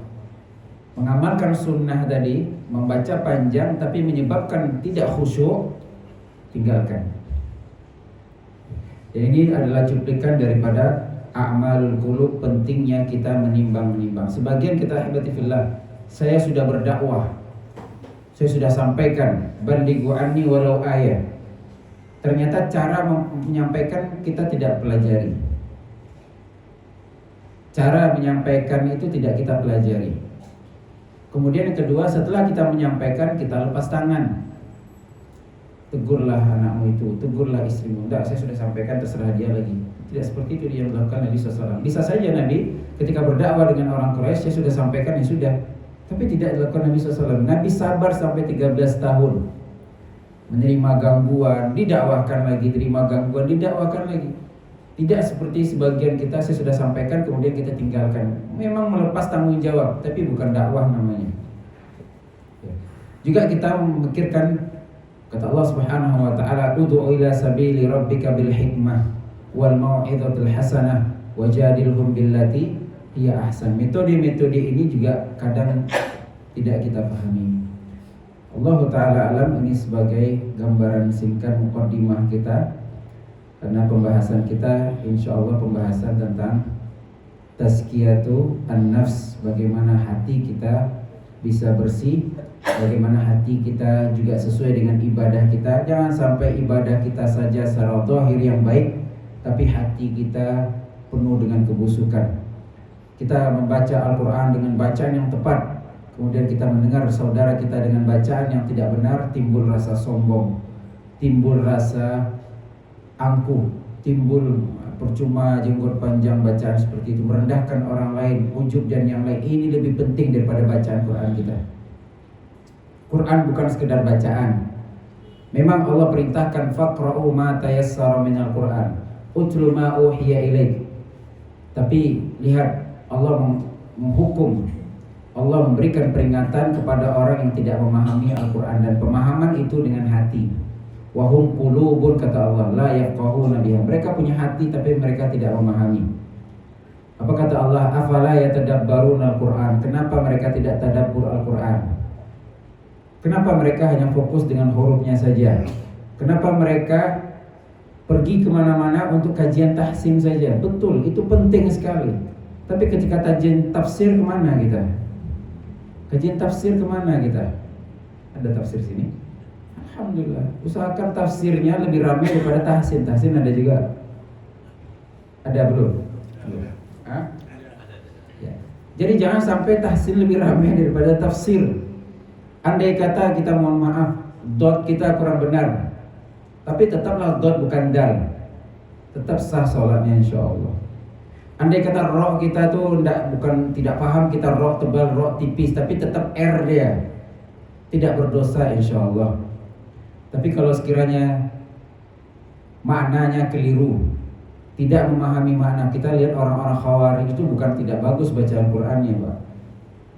mengamalkan sunnah tadi, membaca panjang tapi menyebabkan tidak khusyuk, tinggalkan. Ini adalah cuplikan daripada a'malul qulub, pentingnya kita menimbang-nimbang. Sebagian kita ibadillah, saya sudah berdakwah, saya sudah sampaikan, balighu anni walau ayat. Ternyata cara menyampaikan kita tidak pelajari. Cara menyampaikan itu tidak kita pelajari. Kemudian yang kedua, setelah kita menyampaikan, kita lepas tangan. Tegurlah anakmu itu, tegurlah istrimu. Enggak, saya sudah sampaikan, terserah dia lagi. Tidak seperti itu yang dilakukan Nabi SAW. Bisa saja Nabi ketika berdakwah dengan orang Quraisy, saya sudah sampaikan, ya sudah. Tapi tidak dilakukan Nabi SAW. Nabi sabar sampai 13 tahun. Menerima gangguan, didakwahkan lagi, terima gangguan, didakwahkan lagi. Tidak seperti sebagian kita, saya sudah sampaikan kemudian kita tinggalkan. Memang melepas tanggung jawab, tapi bukan dakwah namanya. Juga kita memikirkan kata Allah Subhanahu wa taala, ud'u ila sabili rabbika bil hikmah wal mau'izatil hasanah wajadilhum billati hiya ahsan. Metode-metode ini juga kadang tidak kita pahami. Allah Ta'ala alam, ini sebagai gambaran singkat muqaddimah kita. Karena pembahasan kita insya Allah pembahasan tentang tazkiyatu an-nafs, bagaimana hati kita bisa bersih, bagaimana hati kita juga sesuai dengan ibadah kita. Jangan sampai ibadah kita saja secara zahir yang baik, tapi hati kita penuh dengan kebusukan. Kita membaca Al-Quran dengan bacaan yang tepat, kemudian kita mendengar saudara kita dengan bacaan yang tidak benar, timbul rasa sombong, timbul rasa angkuh, timbul percuma jenggot panjang bacaan seperti itu, merendahkan orang lain, ujub dan yang lain. Ini lebih penting daripada bacaan Quran kita. Quran bukan sekedar bacaan. Memang Allah perintahkan faqra'u ma tayassara minal Quran, utlu ma uhiya ilaik. Tapi lihat, Allah menghukum Allah memberikan peringatan kepada orang yang tidak memahami Al-Quran, dan pemahaman itu dengan hati. Wahum qulubun, kata Allah, la yafqahuna biha. Mereka punya hati tapi mereka tidak memahami. Apa kata Allah? Afala yatadabbaruna Al-Quran. Kenapa mereka tidak tadabbur Al-Quran? Kenapa mereka hanya fokus dengan hurufnya saja? Kenapa mereka pergi kemana-mana untuk kajian tahsin saja? Betul, itu penting sekali. Tapi ketika kajian tafsir kemana kita? Kajian tafsir kemana kita? Ada tafsir sini? Alhamdulillah. Usahakan tafsirnya lebih ramai daripada tahsin. Tahsin ada juga? Ada belum? Hah? Ya. Jadi jangan sampai tahsin lebih ramai daripada tafsir. Andai kata kita mohon maaf, dot kita kurang benar, tapi tetaplah dot bukan dal, tetap sah sholatnya insya Allah. Andai kata roh kita tuh tidak paham, kita roh tebal, roh tipis, tapi tetap R dia, tidak berdosa insya Allah. Tapi kalau sekiranya maknanya keliru, tidak memahami makna, kita lihat orang-orang Khawarij itu bukan tidak bagus baca Al-Qurannya, Pak.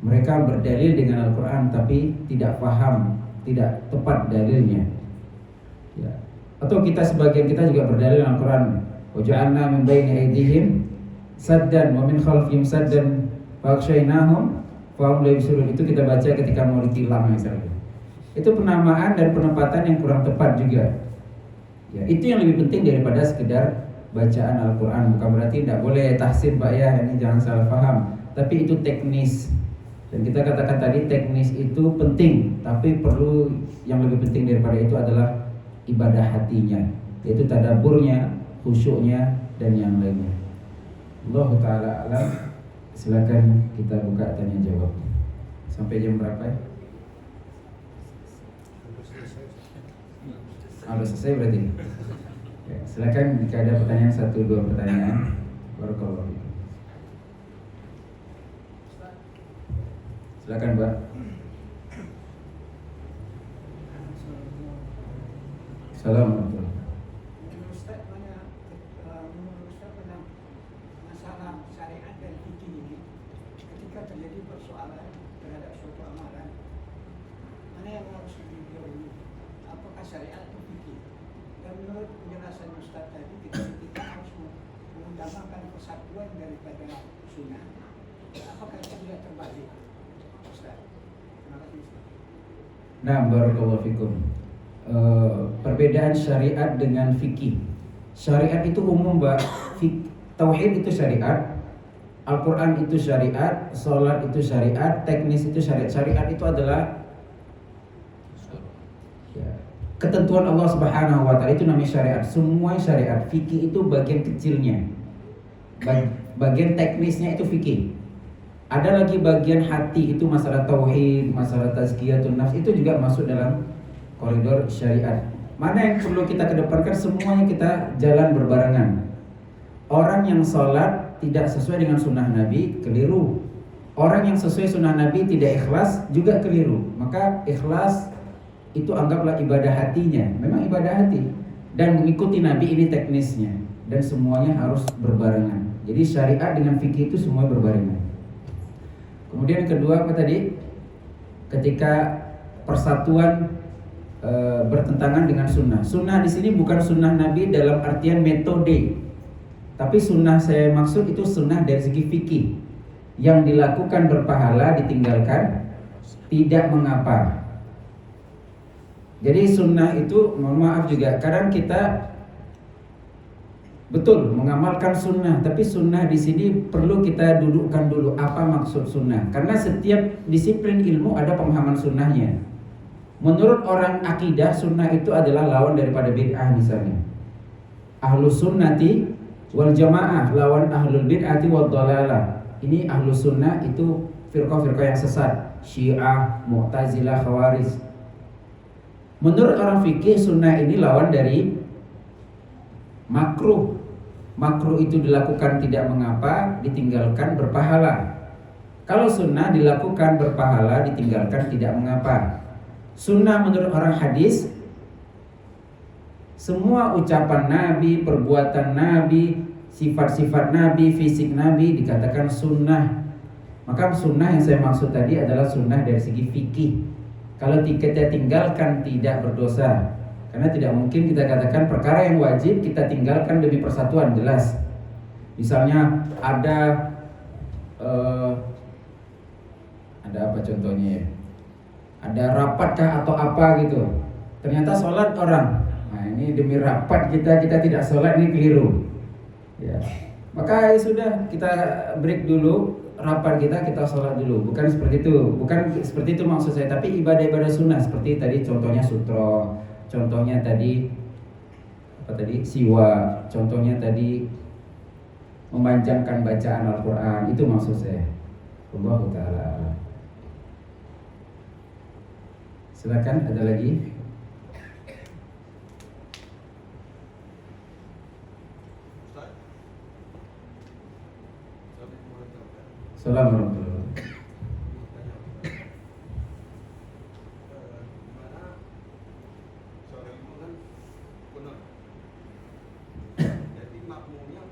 Mereka berdalil dengan Al-Quran tapi tidak paham, tidak tepat dalilnya. Ya. Atau sebagian kita juga berdalil dengan Al-Quran. Waja'alna min baini aydihim saddan wa min khalfihim saddan faghshaynahum fahum la yubsirun. Itu kita baca ketika mau ditilang misalnya. Itu penamaan dan penempatan yang kurang tepat juga. Ya, itu yang lebih penting daripada sekedar bacaan Al-Quran. Bukan berarti tidak boleh tahsin, Pak, ya, ini jangan salah paham. Tapi itu teknis. Dan kita katakan tadi teknis itu penting, tapi perlu yang lebih penting daripada itu adalah ibadah hatinya, yaitu tadabburnya, khusyuknya, dan yang lainnya. Allah Ta'ala alam. Silakan kita buka tanya jawab. Sampai jam berapa ya? Sudah selesai berarti. Ya, silakan jika ada pertanyaan, 1-2 pertanyaan. Barakallahu fikum. Silakan, Mbak. Assalamualaikum. Masalah syariat dan fikih ini, ketika terjadi persoalan terhadap suatu amalan, mana yang harus didahului? Apakah syariat atau fikih? Dan menurut penjelasan Ustaz tadi, kita harus mengutamakan persatuan daripada sunnah. Apakah itu tidak terbalik, Ustaz? Terima kasih, Ustaz. Nah, barakallahu fikum. Perbedaan syariat dengan fikih. Syariat itu umum, Mbak. Tauhid itu syariat, Al-Quran itu syariat, sholat itu syariat, teknis itu syariat. Syariat itu adalah ketentuan Allah Subhanahu wa Ta'ala, itu namanya syariat. Semua syariat. Fikih itu bagian kecilnya, bagian teknisnya itu fikih. Ada lagi bagian hati, itu masalah tauhid, masalah tazkiyatun nafs, itu juga masuk dalam koridor syariat. Mana yang perlu kita kedepankan? Semuanya kita jalan berbarengan. Orang yang sholat tidak sesuai dengan sunnah Nabi, keliru. Orang yang sesuai sunnah Nabi tidak ikhlas, juga keliru. Maka ikhlas itu anggaplah ibadah hatinya. Memang ibadah hati. Dan mengikuti Nabi ini teknisnya. Dan semuanya harus berbarengan. Jadi syariat dengan fikih itu semua berbarengan. Kemudian yang kedua apa tadi? Ketika persatuan bertentangan dengan sunnah. Sunnah di sini bukan sunnah Nabi dalam artian metode, tapi sunnah saya maksud itu sunnah dari segi fikih. Yang dilakukan berpahala, ditinggalkan tidak mengapa. Jadi sunnah itu, mohon maaf juga, kadang kita betul mengamalkan sunnah, tapi sunnah di sini perlu kita dudukkan dulu apa maksud sunnah. Karena setiap disiplin ilmu ada pemahaman sunnahnya. Menurut orang akidah, sunnah itu adalah lawan daripada bid'ah misalnya. Ahlus sunnati wal jamaah lawan ahlul bid'ati wal dhalalah. Ini ahlus sunnah itu firqah-firqah yang sesat, Syiah, Mu'tazilah, Khawarij. Menurut orang fikih, sunnah ini lawan dari makruh. Makruh itu dilakukan tidak mengapa, ditinggalkan berpahala. Kalau sunnah dilakukan berpahala, ditinggalkan tidak mengapa. Sunnah menurut orang hadis, semua ucapan Nabi, perbuatan Nabi, sifat-sifat Nabi, fisik Nabi dikatakan sunnah. Maka sunnah yang saya maksud tadi adalah sunnah dari segi fikih. Kalau kita tinggalkan tidak berdosa, karena tidak mungkin kita katakan perkara yang wajib kita tinggalkan demi persatuan, jelas. Misalnya ada apa contohnya ya? Ada rapatkah atau apa gitu. Ternyata sholat orang. Nah ini demi rapat kita tidak sholat, ini keliru. Ya. Maka ya sudah, kita break dulu rapat kita sholat dulu. Bukan seperti itu maksud saya. Tapi ibadah-ibadah sunnah seperti tadi contohnya sutro, contohnya tadi siwa, contohnya tadi memanjangkan bacaan Al-Quran, itu maksud saya. Allah Ta'ala. Silakan, ada lagi? Assalamualaikum warahmatullahi Jadi makmumnya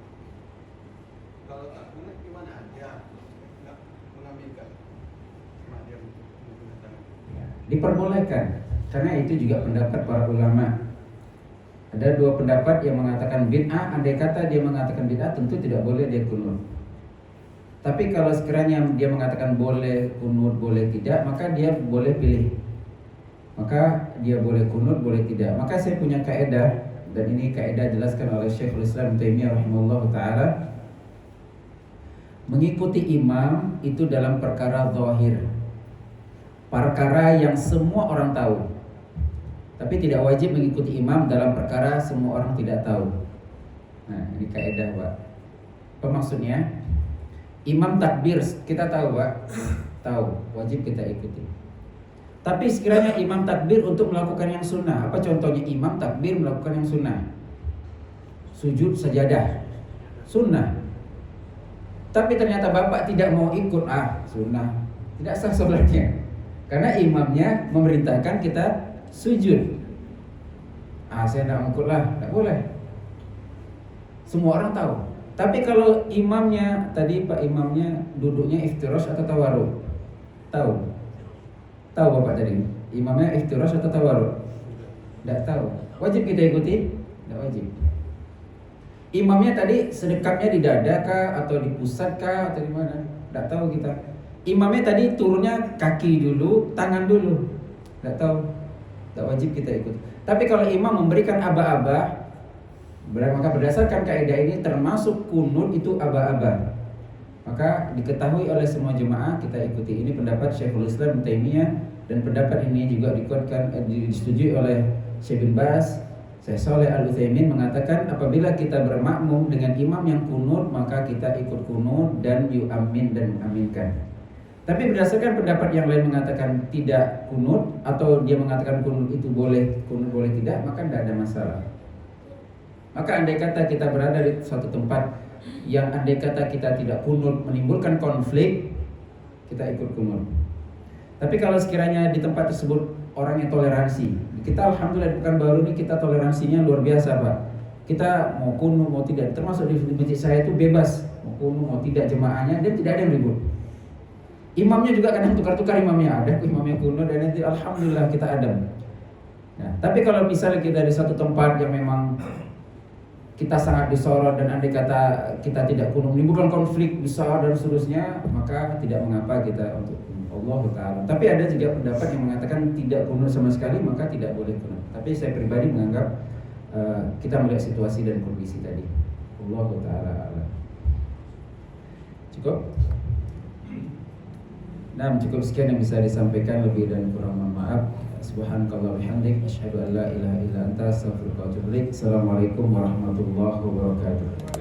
kalau tak kunut gimana? Dia nggak mengambilkan cuma dia menggunakan. Diperbolehkan, karena itu juga pendapat para ulama. Ada dua pendapat yang mengatakan bid'ah. Andai kata dia mengatakan bid'ah, tentu tidak boleh dia kunut. Tapi kalau sekiranya dia mengatakan boleh kunut, boleh tidak, maka dia boleh pilih. Maka dia boleh kunut, boleh tidak. Maka saya punya kaidah, dan ini kaidah dijelaskan oleh Syekhul Islam Taimiyah rahimahullah ta'ala. Mengikuti imam itu dalam perkara zahir, perkara yang semua orang tahu. Tapi tidak wajib mengikuti imam dalam perkara semua orang tidak tahu. Nah ini kaidah Pak. Apa maksudnya? Imam takbir, kita tahu Pak, tahu, wajib kita ikuti. Tapi sekiranya imam takbir untuk melakukan yang sunnah, apa contohnya imam takbir melakukan yang sunnah? Sujud sajadah, sunnah. Tapi ternyata bapak tidak mau ikut, sunnah, tidak sah sholatnya. Karena imamnya memerintahkan kita sujud. Saya tidak ikut lah, tidak boleh. Semua orang tahu. Tapi kalau imamnya tadi Pak imamnya duduknya iftirash atau tawarruk? Tahu? Tahu Bapak tadi? Imamnya iftirash atau tawarruk? Tidak tahu. Wajib kita ikuti? Tidak wajib. Imamnya tadi sedekapnya di dada kah atau di pusat kah atau di mana? Tidak tahu kita. Imamnya tadi turunnya kaki dulu, tangan dulu. Tidak tahu. Tidak wajib kita ikut. Tapi kalau imam memberikan aba-aba, maka berdasarkan kaidah ini termasuk kunut itu aba-aba. Maka diketahui oleh semua jemaah kita ikuti. Ini pendapat Syekhul Islam Taimiyah, dan pendapat ini juga disetujui oleh Syekh bin Baz. Syekh Shalih Al-Utsaimin mengatakan apabila kita bermakmum dengan imam yang kunut, maka kita ikut kunut dan yu'amin dan mengaminkan. Tapi berdasarkan pendapat yang lain mengatakan tidak kunut, atau dia mengatakan kunut itu boleh, kunut boleh tidak, maka tidak ada masalah. Maka andai kata kita berada di suatu tempat yang andai kata kita tidak kunut menimbulkan konflik, kita ikut kunut. Tapi kalau sekiranya di tempat tersebut orangnya toleransi, kita alhamdulillah di Pekanbaru ini kita toleransinya luar biasa Pak. Kita mau kunut mau tidak, termasuk di masjid saya itu bebas mau kunut mau tidak jemaahnya, dan tidak ada yang ribut. Imamnya juga kadang tukar-tukar imamnya, ada imamnya kunut dan nanti alhamdulillah kita adem. Nah, tapi kalau misalnya kita di satu tempat yang memang kita sangat disorot dan andai kata kita tidak kunut menimbulkan konflik besar dan seterusnya, maka tidak mengapa kita untuk Allah Ta'ala. Tapi ada juga pendapat yang mengatakan tidak kunut sama sekali, maka tidak boleh kunut. Tapi saya pribadi menganggap kita melihat situasi dan kondisi tadi. Allah Ta'ala. Cukup? Nah, cukup sekian yang bisa disampaikan, lebih dan kurang mohon maaf. Subhanakallah bihamdik, asyhadu an la ilaha illa anta, astaghfiruka wa atubu ilaik. Assalamualaikum warahmatullahi wabarakatuh.